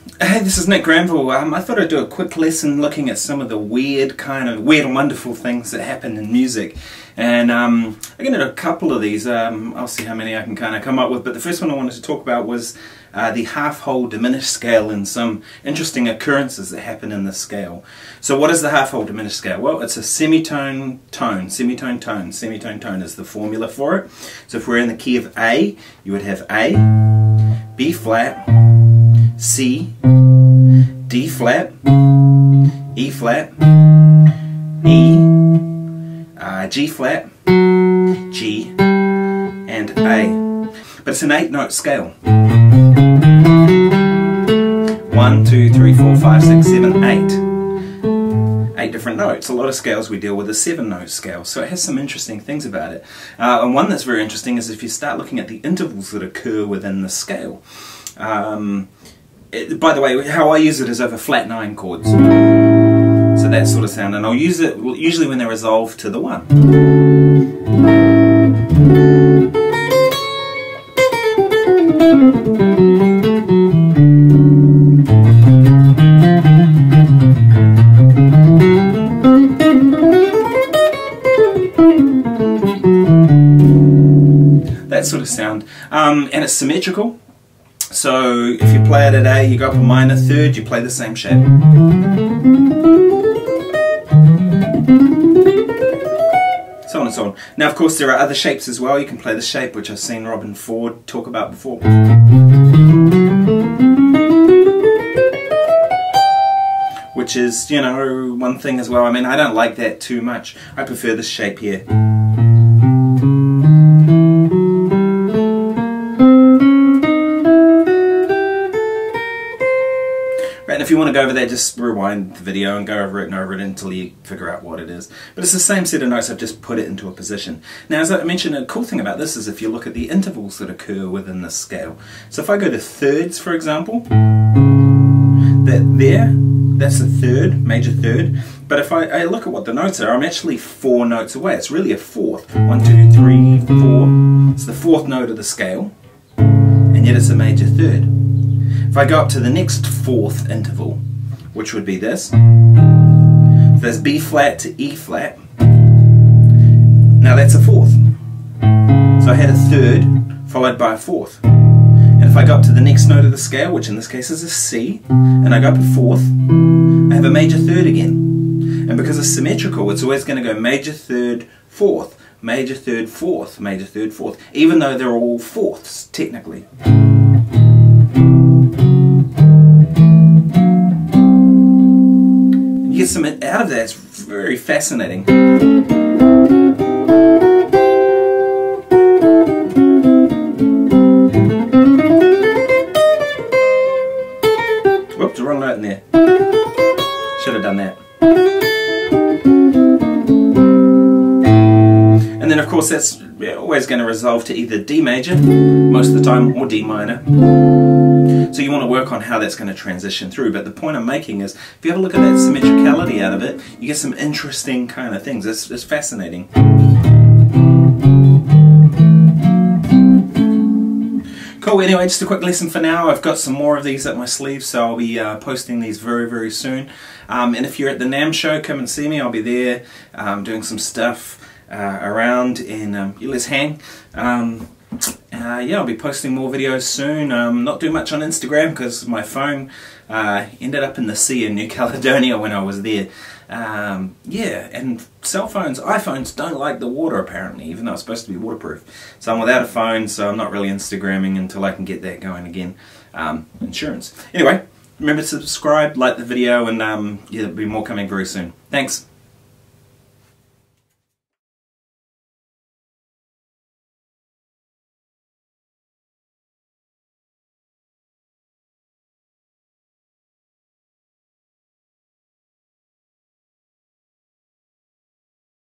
Hey, this is Nick Granville. I thought I'd do a quick lesson looking at some of the weird and wonderful things that happen in music. And I'm going to do a couple of these. I'll see how many I can kind of come up with. But the first one I wanted to talk about was the half-whole diminished scale and some interesting occurrences that happen in this scale. So what is the half-whole diminished scale? Well, it's a semitone tone. Semitone tone. Semitone tone is the formula for it. So if we're in the key of A, you would have A, B flat, C, D flat, E flat, E, G flat, G, and A. But it's an 8-note scale. 1, 2, 3, 4, 5, 6, 7, 8. 8 different notes. A lot of scales we deal with a 7-note scale, so it has some interesting things about it. And one that's very interesting is if you start looking at the intervals that occur within the scale. By the way, how I use it is over flat 9 chords. So that sort of sound, and I'll use it usually when they resolve to the 1. That sort of sound, and it's symmetrical. So if you play it at A, you go up a minor third, you play the same shape. So on and so on. Now of course there are other shapes as well. You can play the shape which I've seen Robin Ford talk about before. Which is, you know, one thing as well. I mean, I don't like that too much. I prefer this shape here. And if you want to go over that, just rewind the video and go over it and over it until you figure out what it is. But it's the same set of notes, I've just put it into a position. Now, as I mentioned, a cool thing about this is if you look at the intervals that occur within this scale. So if I go to thirds, for example, that's a third, major third. But if I look at what the notes are, I'm actually 4 notes away. It's really a fourth. 1, 2, 3, 4. It's the 4th note of the scale, and yet it's a major third. If I go up to the next 4th interval, which would be this, there's B flat to E flat. Now that's a 4th. So I had a third followed by a 4th. And if I go up to the next note of the scale, which in this case is a C, and I go up a 4th, I have a major third again. And because it's symmetrical, it's always going to go major third, 4th, major third, 4th, major third, 4th, even though they're all 4ths, technically. You get some out of that, it's very fascinating. Whoops, the wrong note in there. Should have done that. And then of course that's always going to resolve to either D major, most of the time, or D minor. So you want to work on how that's going to transition through, but the point I'm making is if you have a look at that symmetricality out of it, you get some interesting kind of things. It's fascinating. Cool, anyway, just a quick lesson for now. I've got some more of these up my sleeve, so I'll be posting these very, very soon. And if you're at the NAMM show, come and see me. I'll be there doing some stuff around in let's hang. Yeah, I'll be posting more videos soon. Not doing much on Instagram because my phone ended up in the sea in New Caledonia when I was there. Yeah, and cell phones, iPhones don't like the water apparently, even though it's supposed to be waterproof. So I'm without a phone, so I'm not really Instagramming until I can get that going again. Insurance. Anyway, remember to subscribe, like the video, and yeah, there'll be more coming very soon. Thanks.